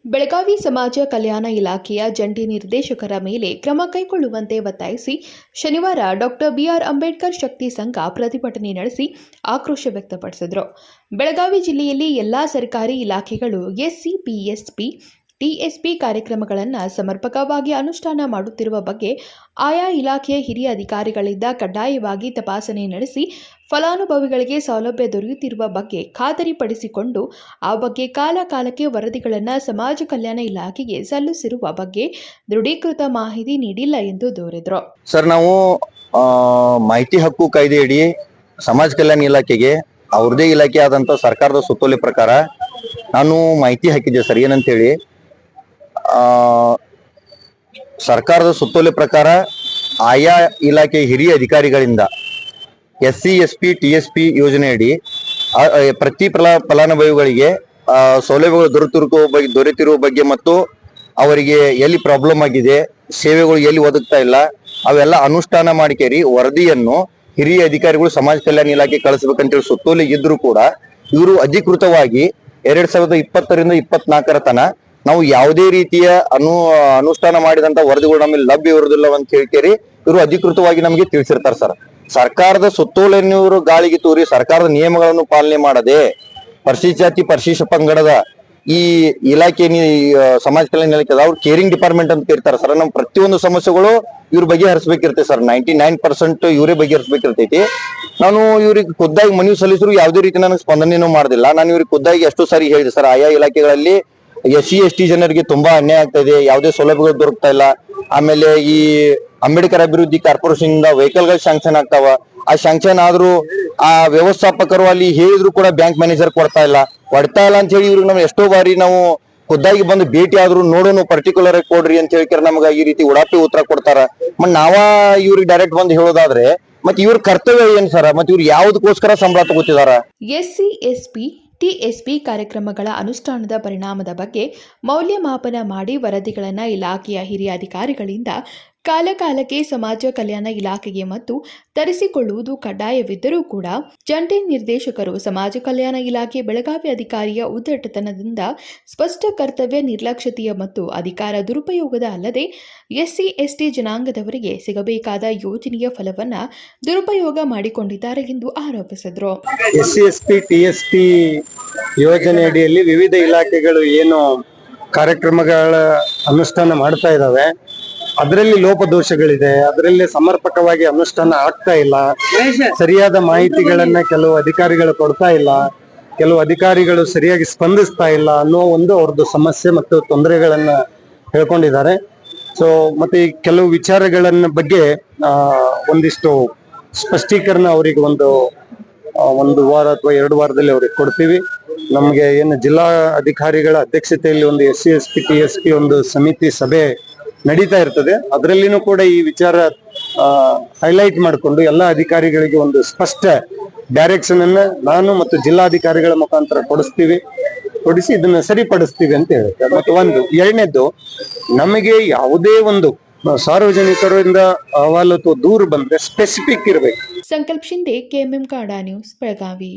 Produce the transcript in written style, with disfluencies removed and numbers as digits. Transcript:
ಬೆಳಗಾವಿ ಸಮಾಜ ಕಲ್ಯಾಣ ಇಲಾಖೆಯ ಜಂಟಿ ನಿರ್ದೇಶಕರ ಮೇಲೆ ಕ್ರಮ ಕೈಗೊಳ್ಳುವಂತೆ ಒತ್ತಾಯಿಸಿ ಶನಿವಾರ ಡಾಕ್ಟರ್ ಬಿಆರ್ ಅಂಬೇಡ್ಕರ್ ಶಕ್ತಿ ಸಂಘ ಪ್ರತಿಭಟನೆ ನಡೆಸಿ ಆಕ್ರೋಶ ವ್ಯಕ್ತಪಡಿಸಿದರು. ಬೆಳಗಾವಿ ಜಿಲ್ಲೆಯಲ್ಲಿ ಎಲ್ಲಾ ಸರ್ಕಾರಿ ಇಲಾಖೆಗಳು ಎಸ್ಸಿ, ಪಿಎಸ್ಪಿ, ಟಿಎಸ್ಪಿ ಕಾರ್ಯಕ್ರಮಗಳನ್ನು ಸಮರ್ಪಕವಾಗಿ ಅನುಷ್ಠಾನ ಮಾಡುತ್ತಿರುವ ಬಗ್ಗೆ ಆಯಾ ಇಲಾಖೆಯ ಹಿರಿಯ ಅಧಿಕಾರಿಗಳಿಂದ ಕಡ್ಡಾಯವಾಗಿ ತಪಾಸಣೆ ನಡೆಸಿ ಫಲಾನುಭವಿಗಳಿಗೆ ಸೌಲಭ್ಯ ದೊರೆಯುತ್ತಿರುವ ಬಗ್ಗೆ ಖಾತರಿಪಡಿಸಿಕೊಂಡು ಆ ಬಗ್ಗೆ ಕಾಲಕಾಲಕ್ಕೆ ವರದಿಗಳನ್ನು ಸಮಾಜ ಕಲ್ಯಾಣ ಇಲಾಖೆಗೆ ಸಲ್ಲಿಸಿರುವ ಬಗ್ಗೆ ದೃಢೀಕೃತ ಮಾಹಿತಿ ನೀಡಿಲ್ಲ ಎಂದು ದೂರಿದರು. ಸರ್, ನಾವು ಮಾಹಿತಿ ಹಕ್ಕು ಕಾಯ್ದೆಯಡಿ ಸಮಾಜ ಕಲ್ಯಾಣ ಇಲಾಖೆಗೆ ಅವ್ರದೇ ಇಲಾಖೆ ಆದಂತ ಸರ್ಕಾರದ ಸುತ್ತೋಲೆ ಪ್ರಕಾರ ನಾನು ಮಾಹಿತಿ ಹಾಕಿದ್ದೆ ಸರ್. ಏನಂತೇಳಿ ಸರ್ಕಾರದ ಸುತ್ತೋಲೆ ಪ್ರಕಾರ ಆಯಾ ಇಲಾಖೆ ಹಿರಿಯ ಅಧಿಕಾರಿಗಳಿಂದ ಎಸ್ಸಿ, ಎಸ್ಪಿ, ಟಿಎಸ್ಪಿ ಯೋಜನೆಯಡಿ ಪ್ರತಿ ಫಲಾನುಭವಿಗಳಿಗೆ ಸೌಲಭ್ಯಗಳು ದೊರೆತಿರುವ ಬಗ್ಗೆ ಮತ್ತು ಅವರಿಗೆ ಎಲ್ಲಿ ಪ್ರಾಬ್ಲಮ್ ಆಗಿದೆ, ಸೇವೆಗಳು ಎಲ್ಲಿ ಒದಗ್ತಾ ಇಲ್ಲ, ಅವೆಲ್ಲ ಅನುಷ್ಠಾನ ಮಾಡಿಕೇರಿ ವರದಿಯನ್ನು ಹಿರಿಯ ಅಧಿಕಾರಿಗಳು ಸಮಾಜ ಕಲ್ಯಾಣ ಇಲಾಖೆ ಕಳಿಸ್ಬೇಕಂತೇಳಿ ಸುತ್ತೋಲೆ ಇದ್ರು ಕೂಡ ಇವರು ಅಧಿಕೃತವಾಗಿ 2020ರಿಂದ 24ರ ತನ ನಾವು ಯಾವುದೇ ರೀತಿಯ ಅನುಷ್ಠಾನ ಮಾಡಿದಂತ ವರದಿಗಳು ನಮಗೆ ಲಭ್ಯ ಇರುವುದಿಲ್ಲ ಅಂತ ಹೇಳ್ಕೇರಿ ಇವರು ಅಧಿಕೃತವಾಗಿ ನಮಗೆ ತಿಳಿಸಿರ್ತಾರೆ ಸರ್. ಸರ್ಕಾರದ ಸುತ್ತೋಲೆಯನ್ನು ಇವರು ಗಾಳಿಗೆ ತೂರಿ ಸರ್ಕಾರದ ನಿಯಮಗಳನ್ನು ಪಾಲನೆ ಮಾಡದೆ ಪರಿಶಿಷ್ಟ ಜಾತಿ ಪರಿಶಿಷ್ಟ ಪಂಗಡದ ಈ ಇಲಾಖೆ ಸಮಾಜ ಕಲ್ಯಾಣ ಇಲಾಖೆ ಅವ್ರು ಕೇರಿಂಗ್ ಡಿಪಾರ್ಟ್ಮೆಂಟ್ ಅಂತ ಕರೀತಾರೆ ಸರ್. ನಮ್ಮ ಪ್ರತಿಯೊಂದು ಸಮಸ್ಯೆಗಳು ಇವ್ರ ಬಗ್ಗೆ ಹರಿಸ್ಬೇಕಿರ್ತೈತಿ ಸರ್. 99% ಇವರೇ ಬಗ್ಗೆ ಹರಿಸ್ಬೇಕಿರ್ತೈತಿ. ನಾನು ಇವ್ರಿಗೆ ಖುದ್ದಾಗಿ ಮನವಿ ಸಲ್ಲಿಸಿದ್ರು ಯಾವುದೇ ರೀತಿ ನನಗೆ ಸ್ಪಂದನೆಯೂ ಮಾಡೋದಿಲ್ಲ. ನಾನು ಇವ್ರಿಗೆ ಖುದ್ದಾಗಿ ಎಷ್ಟು ಸಾರಿ ಹೇಳಿದೆ ಸರ್, ಆಯಾ ಇಲಾಖೆಗಳಲ್ಲಿ SC, ST ಜನರಿಗೆ ತುಂಬಾ ಅನ್ಯಾಯ ಆಗ್ತಾ ಇದೆ, ಯಾವುದೇ ಸೌಲಭ್ಯಗಳು ದೊರಕ್ತಾ ಇಲ್ಲ. ಆಮೇಲೆ ಈ ಅಂಬೇಡ್ಕರ್ ಅಭಿವೃದ್ಧಿ ಕಾರ್ಪೊರೇಷನ್ ಇಂದ ವೆಹಿಕಲ್ ಗಳು ಶಾಂಕ್ಷನ್ ಆಗ್ತಾವ. ಆ ಶಾಂಕ್ಷನ್ ಆದ್ರೂ ಆ ವ್ಯವಸ್ಥಾಪಕರು ಅಲ್ಲಿ ಹೇಳಿದ್ರು ಕೂಡ ಬ್ಯಾಂಕ್ ಮ್ಯಾನೇಜರ್ ಕೊಡ್ತಾ ಇಲ್ಲ ಅಂತ ಹೇಳಿ ಇವ್ರಿಗೆ ನಾವು ಎಷ್ಟೋ ಬಾರಿ ನಾವು ಖುದ್ದಾಗಿ ಬಂದು ಭೇಟಿ ಆದ್ರೂ ನೋಡೋನು ಪರ್ಟಿಕ್ಯುಲರ್ ಆಗಿ ಕೊಡ್ರಿ ಅಂತ ಹೇಳ್ತಾರೆ. ನಮ್ಗೆ ಈ ರೀತಿ ಉಡಾಪಿ ಉತ್ತರ ಕೊಡ್ತಾರ. ಮತ್ ನಾವ ಇವ್ರಿಗೆ ಡೈರೆಕ್ಟ್ ಬಂದು ಹೇಳೋದಾದ್ರೆ ಮತ್ತೆ ಇವ್ರ ಕರ್ತವ್ಯ ಏನ್ ಸರ್? ಮತ್ತೆ ಇವ್ರು ಯಾವ್ದಕ್ಕೋಸ್ಕರ ಸಂಬಳ ತಗೋತಿದಾರ? ಎಸ್ಸಿ, ಎಸ್ಪಿ, ಟಿಎಸ್ಪಿ ಕಾರ್ಯಕ್ರಮಗಳ ಅನುಷ್ಠಾನದ ಪರಿಣಾಮದ ಬಗ್ಗೆ ಮೌಲ್ಯಮಾಪನ ಮಾಡಿ ವರದಿಗಳನ್ನು ಇಲಾಖೆಯ ಹಿರಿಯ ಅಧಿಕಾರಿಗಳಿಂದ ಕಾಲಕಾಲಕ್ಕೆ ಸಮಾಜ ಕಲ್ಯಾಣ ಇಲಾಖೆಗೆ ಮತ್ತು ತರಿಸಿಕೊಳ್ಳುವುದು ಕಡ್ಡಾಯವಿದ್ದರೂ ಕೂಡ ಜಂಟಿ ನಿರ್ದೇಶಕರು ಸಮಾಜ ಕಲ್ಯಾಣ ಇಲಾಖೆ ಬೆಳಗಾವಿ ಅಧಿಕಾರಿಯ ಉದ್ದಟತನದಿಂದ ಸ್ಪಷ್ಟ ಕರ್ತವ್ಯ ನಿರ್ಲಕ್ಷ್ಯತೆಯ ಮತ್ತು ಅಧಿಕಾರ ದುರುಪಯೋಗದ ಅಲ್ಲದೆ ಎಸ್ಸಿ, ಎಸ್ಟಿ ಜನಾಂಗದವರಿಗೆ ಸಿಗಬೇಕಾದ ಯೋಜನೆಯ ಫಲವನ್ನು ದುರುಪಯೋಗ ಮಾಡಿಕೊಂಡಿದ್ದಾರೆ ಎಂದು ಆರೋಪಿಸಿದರು. ಎಸ್ಸಿ, ಎಸ್ಪಿ, ಟಿಎಸ್ಪಿ ಯೋಜನೆಯಡಿಯಲ್ಲಿ ವಿವಿಧ ಇಲಾಖೆಗಳು ಏನು ಕಾರ್ಯಕ್ರಮಗಳ ಅನುಷ್ಠಾನ ಮಾಡ್ತಾ ಇದ್ದಾವೆ, ಅದರಲ್ಲಿ ಲೋಪದೋಷಗಳಿದೆ. ಅದರಲ್ಲಿ ಸಮರ್ಪಕವಾಗಿ ಅನುಷ್ಠಾನ ಆಗ್ತಾ ಇಲ್ಲ. ಸರಿಯಾದ ಮಾಹಿತಿಗಳನ್ನ ಕೆಲವು ಅಧಿಕಾರಿಗಳು ಕೊಡ್ತಾ ಇಲ್ಲ, ಕೆಲವು ಅಧಿಕಾರಿಗಳು ಸರಿಯಾಗಿ ಸ್ಪಂದಿಸ್ತಾ ಇಲ್ಲ ಅನ್ನೋ ಒಂದು ಅವ್ರದ್ದು ಸಮಸ್ಯೆ ಮತ್ತು ತೊಂದರೆಗಳನ್ನ ಹೇಳ್ಕೊಂಡಿದ್ದಾರೆ. ಸೊ ಮತ್ತೆ ಈ ಕೆಲವು ವಿಚಾರಗಳನ್ನ ಬಗ್ಗೆ ಒಂದಿಷ್ಟು ಸ್ಪಷ್ಟೀಕರಣ ಅವರಿಗೆ ಒಂದು ವಾರ ಅಥವಾ 2 ವಾರದಲ್ಲಿ ಅವ್ರಿಗೆ ಕೊಡ್ತೀವಿ. ನಮ್ಗೆ ಏನು ಜಿಲ್ಲಾ ಅಧಿಕಾರಿಗಳ ಅಧ್ಯಕ್ಷತೆಯಲ್ಲಿ ಒಂದು SC, ST, TSP ಒಂದು ಸಮಿತಿ ಸಭೆ ನಡೀತಾ ಇರ್ತದೆ. ಅದರಲ್ಲಿನೂ ಕೂಡ ಈ ವಿಚಾರ ಹೈಲೈಟ್ ಮಾಡಿಕೊಂಡು ಎಲ್ಲ ಅಧಿಕಾರಿಗಳಿಗೆ ಒಂದು ಸ್ಪಷ್ಟ ಡೈರೆಕ್ಷನ್ ಅನ್ನ ನಾನು ಮತ್ತು ಜಿಲ್ಲಾಧಿಕಾರಿಗಳ ಮುಖಾಂತರ ಕೊಡಿಸಿ ಇದನ್ನ ಸರಿಪಡಿಸ್ತೀವಿ ಅಂತ ಹೇಳುತ್ತೆ. ಮತ್ತು ಎರಡನೇದ್ದು, ನಮಗೆ ಯಾವುದೇ ಒಂದು ಸಾರ್ವಜನಿಕರಿಂದ ಅಹವಾಲು ಅಥವಾ ದೂರು ಬಂದ್ರೆ ಸ್ಪೆಸಿಫಿಕ್ ಇರಬೇಕು. ಸಂಕಲ್ಪ ಶಿಂದೆ, KMM ಕನ್ನಡ ನ್ಯೂಸ್, ಬೆಳಗಾವಿ.